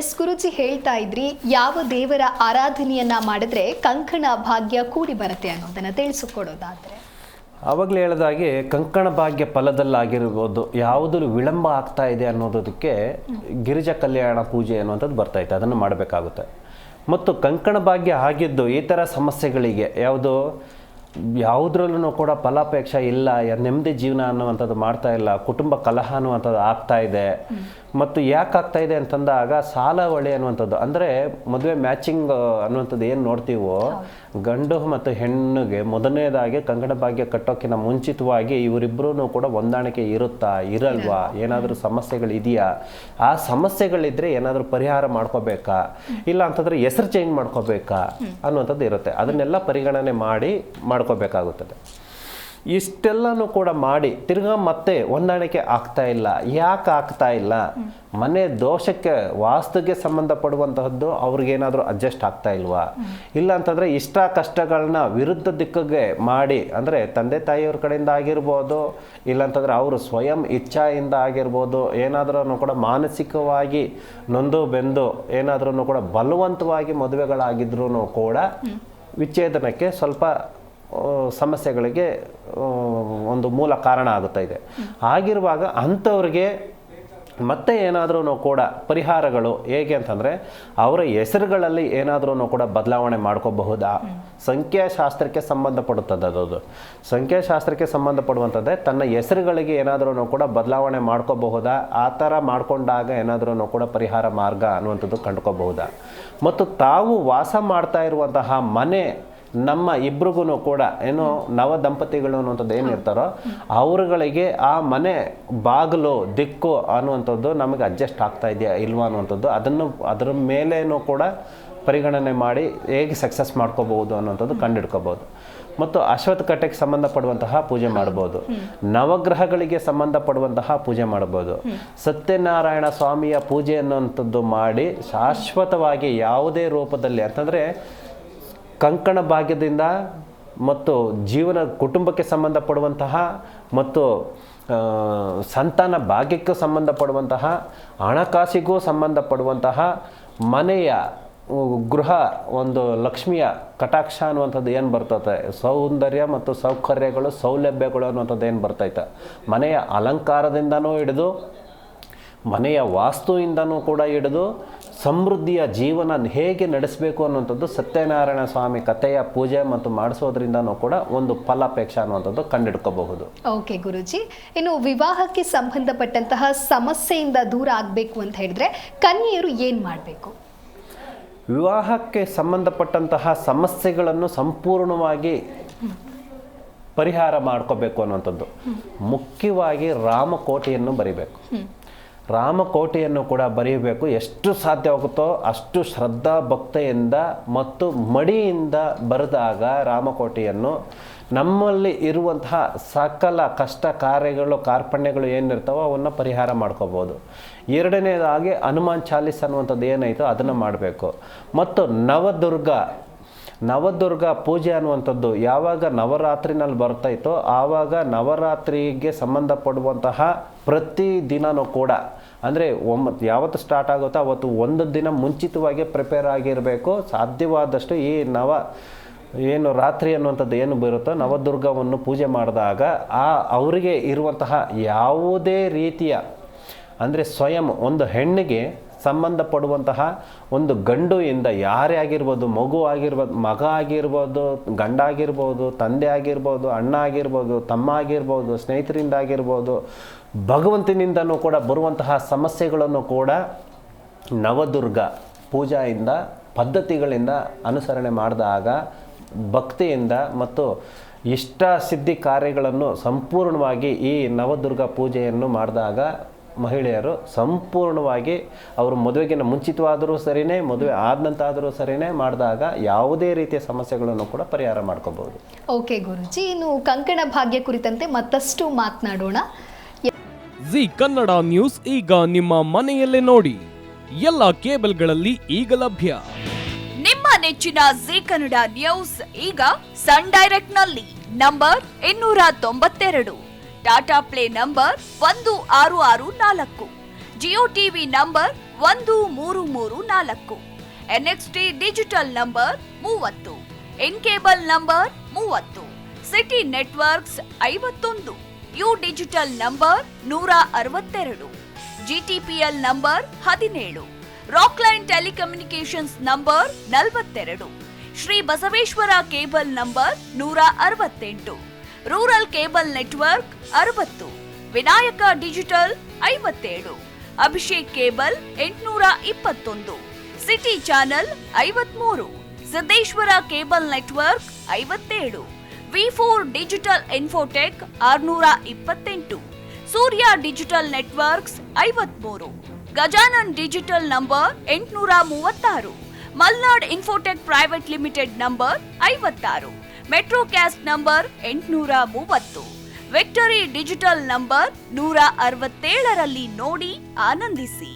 S ಗುರುಜಿ ಹೇಳ್ತಾ ಇದ್ರಿ, ಯಾವ ದೇವರ ಆರಾಧನೆಯನ್ನ ಮಾಡಿದ್ರೆ ಕಂಕಣ ಭಾಗ್ಯ ಕೂಡಿ ಬರುತ್ತೆ ಅನ್ನೋದನ್ನ ತಿಳಿಸಿಕೊಡೋದಾದ್ರೆ? ಆವಾಗಲೇ ಹೇಳಿದಾಗೆ ಕಂಕಣ ಭಾಗ್ಯ ಫಲದಲ್ಲಾಗಿರ್ಬೋದು, ಯಾವುದೂ ವಿಳಂಬ ಆಗ್ತಾ ಇದೆ ಅನ್ನೋದಕ್ಕೆ ಗಿರಿಜಾ ಕಲ್ಯಾಣ ಪೂಜೆ ಅನ್ನುವಂಥದ್ದು ಬರ್ತೈತೆ, ಅದನ್ನು ಮಾಡಬೇಕಾಗುತ್ತೆ. ಮತ್ತು ಕಂಕಣ ಭಾಗ್ಯ ಆಗಿದ್ದು ಈ ಥರ ಸಮಸ್ಯೆಗಳಿಗೆ ಯಾವುದ್ರಲ್ಲೂ ಕೂಡ ಫಲಾಪೇಕ್ಷೆ ಇಲ್ಲ, ನೆಮ್ಮದಿ ಜೀವನ ಅನ್ನುವಂಥದ್ದು ಮಾಡ್ತಾ ಇಲ್ಲ, ಕುಟುಂಬ ಕಲಹ ಅನ್ನುವಂಥದ್ದು ಆಗ್ತಾ ಇದೆ. ಮತ್ತು ಯಾಕೆ ಆಗ್ತಾ ಇದೆ ಅಂತಂದಾಗ ಸಾಲ ಹೊಳೆ ಅನ್ನುವಂಥದ್ದು, ಅಂದರೆ ಮದುವೆ ಮ್ಯಾಚಿಂಗ್ ಅನ್ನುವಂಥದ್ದು ಏನು ನೋಡ್ತೀವೋ, ಗಂಡು ಮತ್ತು ಹೆಣ್ಣಿಗೆ ಮೊದಲನೇದಾಗಿ ಕಂಕಣ ಭಾಗ್ಯ ಕಟ್ಟೋಕ್ಕಿಂತ ಮುಂಚಿತವಾಗಿ ಇವರಿಬ್ಬರೂ ಕೂಡ ಹೊಂದಾಣಿಕೆ ಇರುತ್ತಾ ಇರಲ್ವಾ, ಏನಾದರೂ ಸಮಸ್ಯೆಗಳಿದೆಯಾ, ಆ ಸಮಸ್ಯೆಗಳಿದ್ರೆ ಏನಾದರೂ ಪರಿಹಾರ ಮಾಡ್ಕೋಬೇಕಾ, ಇಲ್ಲ ಅಂತಂದರೆ ಹೆಸರು ಚೇಂಜ್ ಮಾಡ್ಕೋಬೇಕಾ ಅನ್ನುವಂಥದ್ದು ಇರುತ್ತೆ. ಅದನ್ನೆಲ್ಲ ಪರಿಗಣನೆ ಮಾಡಿ ಮಾಡ್ಕೋಬೇಕಾಗುತ್ತದೆ. ಇಷ್ಟೆಲ್ಲನೂ ಕೂಡ ಮಾಡಿ ತಿರ್ಗಾ ಮತ್ತೆ ಹೊಂದಾಣಿಕೆ ಆಗ್ತಾ ಇಲ್ಲ. ಯಾಕೆ ಆಗ್ತಾ ಇಲ್ಲ? ಮನೆ ದೋಷಕ್ಕೆ, ವಾಸ್ತುಗೆ ಸಂಬಂಧಪಡುವಂತಹದ್ದು ಅವ್ರಿಗೇನಾದರೂ ಅಡ್ಜಸ್ಟ್ ಆಗ್ತಾ ಇಲ್ವಾ, ಇಲ್ಲ ಅಂತಂದರೆ ಇಷ್ಟ ಕಷ್ಟಗಳನ್ನ ವಿರುದ್ಧ ದಿಕ್ಕಿಗೆ ಮಾಡಿ, ಅಂದರೆ ತಂದೆ ತಾಯಿಯವ್ರ ಕಡೆಯಿಂದ ಆಗಿರ್ಬೋದು, ಇಲ್ಲಾಂತಂದರೆ ಅವರು ಸ್ವಯಂ ಇಚ್ಛೆಯಿಂದ ಆಗಿರ್ಬೋದು, ಏನಾದ್ರೂ ಕೂಡ ಮಾನಸಿಕವಾಗಿ ನೊಂದು ಬೆಂದು ಏನಾದ್ರೂ ಕೂಡ ಬಲವಂತವಾಗಿ ಮದುವೆಗಳಾಗಿದ್ರೂ ಕೂಡ ವಿಚ್ಛೇದನಕ್ಕೆ ಸ್ವಲ್ಪ ಸಮಸ್ಯೆಗಳಿಗೆ ಒಂದು ಮೂಲ ಕಾರಣ ಆಗುತ್ತಾ ಇದೆ. ಆಗಿರುವಾಗ ಅಂಥವ್ರಿಗೆ ಮತ್ತೆ ಏನಾದ್ರೂ ಕೂಡ ಪರಿಹಾರಗಳು ಹೇಗೆ ಅಂತಂದರೆ, ಅವರ ಹೆಸರುಗಳಲ್ಲಿ ಏನಾದ್ರೂ ಕೂಡ ಬದಲಾವಣೆ ಮಾಡ್ಕೋಬಹುದಾ? ಸಂಖ್ಯಾಶಾಸ್ತ್ರಕ್ಕೆ ಸಂಬಂಧಪಡುತ್ತದೆ ಅದು. ಸಂಖ್ಯಾಶಾಸ್ತ್ರಕ್ಕೆ ಸಂಬಂಧಪಡುವಂಥದ್ದೇ ತನ್ನ ಹೆಸರುಗಳಿಗೆ ಏನಾದ್ರೂ ಕೂಡ ಬದಲಾವಣೆ ಮಾಡ್ಕೋಬಹುದಾ? ಆ ಥರ ಮಾಡಿಕೊಂಡಾಗ ಏನಾದ್ರೂ ಕೂಡ ಪರಿಹಾರ ಮಾರ್ಗ ಅನ್ನುವಂಥದ್ದು ಕಂಡುಕೋಬಹುದಾ? ಮತ್ತು ತಾವು ವಾಸ ಮಾಡ್ತಾ ಇರುವಂತಹ ಮನೆ, ನಮ್ಮ ಇಬ್ರಿಗೂ ಕೂಡ ಏನು ನವ ದಂಪತಿಗಳು ಅನ್ನುವಂಥದ್ದು ಏನಿರ್ತಾರೋ ಅವ್ರುಗಳಿಗೆ ಆ ಮನೆ ಬಾಗಿಲು ದಿಕ್ಕು ಅನ್ನುವಂಥದ್ದು ನಮಗೆ ಅಡ್ಜಸ್ಟ್ ಆಗ್ತಾ ಇದೆಯಾ ಇಲ್ವಾ ಅನ್ನುವಂಥದ್ದು, ಅದರ ಮೇಲೇನೂ ಕೂಡ ಪರಿಗಣನೆ ಮಾಡಿ ಹೇಗೆ ಸಕ್ಸಸ್ ಮಾಡ್ಕೋಬಹುದು ಅನ್ನುವಂಥದ್ದು ಕಂಡುಹಿಡ್ಕೋಬಹುದು. ಮತ್ತು ಅಶ್ವತ್ಥಕಟ್ಟೆಗೆ ಸಂಬಂಧಪಡುವಂತಹ ಪೂಜೆ ಮಾಡ್ಬೋದು, ನವಗ್ರಹಗಳಿಗೆ ಸಂಬಂಧಪಡುವಂತಹ ಪೂಜೆ ಮಾಡ್ಬೋದು, ಸತ್ಯನಾರಾಯಣ ಸ್ವಾಮಿಯ ಪೂಜೆ ಅನ್ನುವಂಥದ್ದು ಮಾಡಿ ಶಾಶ್ವತವಾಗಿ ಯಾವುದೇ ರೂಪದಲ್ಲಿ ಅಂತಂದರೆ ಕಂಕಣ ಭಾಗ್ಯದಿಂದ ಮತ್ತು ಜೀವನ ಕುಟುಂಬಕ್ಕೆ ಸಂಬಂಧಪಡುವಂತಹ ಮತ್ತು ಸಂತಾನ ಭಾಗ್ಯಕ್ಕೂ ಸಂಬಂಧಪಡುವಂತಹ, ಹಣಕಾಸಿಗೂ ಸಂಬಂಧಪಡುವಂತಹ, ಮನೆಯ ಗೃಹ ಒಂದು ಲಕ್ಷ್ಮಿಯ ಕಟಾಕ್ಷ ಅನ್ನುವಂಥದ್ದು ಏನು ಬರ್ತೈತೆ, ಸೌಂದರ್ಯ ಮತ್ತು ಸೌಕರ್ಯಗಳು ಸೌಲಭ್ಯಗಳು ಅನ್ನುವಂಥದ್ದು ಏನು ಬರ್ತೈತೆ, ಮನೆಯ ಅಲಂಕಾರದಿಂದನೂ ಹಿಡಿದು ಮನೆಯ ವಾಸ್ತುವಿಂದನೂ ಕೂಡ ಹಿಡಿದು ಸಮೃದ್ಧಿಯ ಜೀವನ ಹೇಗೆ ನಡೆಸಬೇಕು ಅನ್ನುವಂಥದ್ದು ಸತ್ಯನಾರಾಯಣ ಸ್ವಾಮಿ ಕಥೆಯ ಪೂಜೆ ಮತ್ತು ಮಾಡಿಸೋದ್ರಿಂದನೂ ಕೂಡ ಒಂದು ಫಲಾಪೇಕ್ಷೆ ಅನ್ನುವಂಥದ್ದು ಕಂಡುಹಿಡ್ಕೋಬಹುದು. ಓಕೆ ಗುರುಜಿ, ಇನ್ನು ವಿವಾಹಕ್ಕೆ ಸಂಬಂಧಪಟ್ಟಂತಹ ಸಮಸ್ಯೆಯಿಂದ ದೂರ ಆಗಬೇಕು ಅಂತ ಹೇಳಿದ್ರೆ ಕನ್ಯೆಯರು ಏನು ಮಾಡಬೇಕು? ವಿವಾಹಕ್ಕೆ ಸಂಬಂಧಪಟ್ಟಂತಹ ಸಮಸ್ಯೆಗಳನ್ನು ಸಂಪೂರ್ಣವಾಗಿ ಪರಿಹಾರ ಮಾಡ್ಕೋಬೇಕು ಅನ್ನುವಂಥದ್ದು ಮುಖ್ಯವಾಗಿ ರಾಮಕೋಟೆಯನ್ನು ಬರಿಬೇಕು. ರಾಮಕೋಟೆಯನ್ನು ಕೂಡ ಬರೆಯಬೇಕು. ಎಷ್ಟು ಸಾಧ್ಯವಾಗುತ್ತೋ ಅಷ್ಟು ಶ್ರದ್ಧಾ ಭಕ್ತಿಯಿಂದ ಮತ್ತು ಮಡಿಯಿಂದ ಬರೆದಾಗ ರಾಮಕೋಟೆಯನ್ನು ನಮ್ಮಲ್ಲಿ ಇರುವಂತಹ ಸಕಲ ಕಷ್ಟ ಕಾರ್ಯಗಳು ಕಾರ್ಪಣ್ಯಗಳು ಏನಿರ್ತಾವೋ ಅವನ್ನು ಪರಿಹಾರ ಮಾಡ್ಕೋಬೋದು. ಎರಡನೇದಾಗಿ ಹನುಮಾನ್ ಚಾಲೀಸ್ ಅನ್ನುವಂಥದ್ದು ಏನಾಯಿತೋ ಅದನ್ನು ಮಾಡಬೇಕು. ಮತ್ತು ನವದುರ್ಗ ಪೂಜೆ ಅನ್ನುವಂಥದ್ದು ಯಾವಾಗ ನವರಾತ್ರಿನಲ್ಲಿ ಬರ್ತಾಯಿತೋ ಆವಾಗ ನವರಾತ್ರಿಗೆ ಸಂಬಂಧಪಡುವಂತಹ ಪ್ರತಿ ದಿನವೂ ಕೂಡ, ಅಂದರೆ ಯಾವತ್ತು ಸ್ಟಾರ್ಟ್ ಆಗುತ್ತೋ ಅವತ್ತು ಒಂದು ದಿನ ಮುಂಚಿತವಾಗಿ ಪ್ರಿಪೇರ್ ಆಗಿರಬೇಕು. ಸಾಧ್ಯವಾದಷ್ಟು ಈ ಏನು ರಾತ್ರಿ ಅನ್ನುವಂಥದ್ದು ಏನು ಬರುತ್ತೋ ನವದುರ್ಗವನ್ನು ಪೂಜೆ ಮಾಡಿದಾಗ ಅವರಿಗೆ ಇರುವಂತಹ ಯಾವುದೇ ರೀತಿಯ, ಅಂದರೆ ಸ್ವಯಂ ಒಂದು ಹೆಣ್ಣಿಗೆ ಸಂಬಂಧಪಡುವಂತಹ ಒಂದು ಗಂಡು ಇಂದ ಯಾರೇ ಆಗಿರ್ಬೋದು, ಮಗು ಆಗಿರ್ಬೋದು, ಮಗ ಆಗಿರ್ಬೋದು, ಗಂಡ ಆಗಿರ್ಬೋದು, ತಂದೆ ಆಗಿರ್ಬೋದು, ಅಣ್ಣ ಆಗಿರ್ಬೋದು, ತಮ್ಮ ಆಗಿರ್ಬೋದು, ಸ್ನೇಹಿತರಿಂದ ಆಗಿರ್ಬೋದು, ಭಗವಂತನಿಂದನೂ ಕೂಡ ಬರುವಂತಹ ಸಮಸ್ಯೆಗಳನ್ನು ಕೂಡ ನವದುರ್ಗ ಪೂಜೆಯಿಂದ ಪದ್ಧತಿಗಳಿಂದ ಅನುಸರಣೆ ಮಾಡಿದಾಗ ಭಕ್ತಿಯಿಂದ ಮತ್ತು ಇಷ್ಟ ಸಿದ್ಧಿ ಕಾರ್ಯಗಳನ್ನು ಸಂಪೂರ್ಣವಾಗಿ ಈ ನವದುರ್ಗ ಪೂಜೆಯನ್ನು ಮಾಡಿದಾಗ ಮಹಿಳೆಯರು ಸಂಪೂರ್ಣವಾಗಿ ಅವರು ಮದುವೆಗಿನ ಮುಂಚಿತವಾದರೂ ಸರಿಯೇ, ಮದುವೆ ಆದ ನಂತರ ಆದರೂ ಸರಿಯೇ ಮಾಡಿದಾಗ ಯಾವುದೇ ರೀತಿಯ ಸಮಸ್ಯೆಗಳನ್ನು ಕೂಡ ಪರಿಹಾರ ಮಾಡ್ಕೋಬಹುದು. ಓಕೆ ಗುರುಜಿ, ಇನ್ನು ಕಂಕಣ ಭಾಗ್ಯ ಕುರಿತಂತೆ ಮತ್ತಷ್ಟು ಮಾತನಾಡೋಣ. ಜಿ ಕನ್ನಡ ನ್ಯೂಸ್ ಈಗ ನಿಮ್ಮ ಮನೆಯಲ್ಲೇ ನೋಡಿ, ಎಲ್ಲ ಕೇಬಲ್ಗಳಲ್ಲಿ ಈಗ ಲಭ್ಯ. ನಿಮ್ಮ ನೆಚ್ಚಿನ ಜಿ ಕನ್ನಡ ನ್ಯೂಸ್ ಈಗ ಸನ್ ಡೈರೆಕ್ಟ್ ನಲ್ಲಿ number 292, Tata play number 1664, Jio TV number 1334, NXT digital number 30, in cable number 30, city networks 51, U digital number 162, GTPL number 17, Rockline telecommunications number 42, Shri Basaveshwara cable number 168, rural cable network 60, Vinayaka digital 57, Abhishek cable 821, city channel 53, Siddeshwara cable network 57, V4 digital Infotech 628, Surya digital networks 53, Gajanan digital number 836, Malnad infotech private limited number 56, Metrocast number 830, victory digital number 167ರಲ್ಲಿ ನೋಡಿ ಆನಂದಿಸಿ.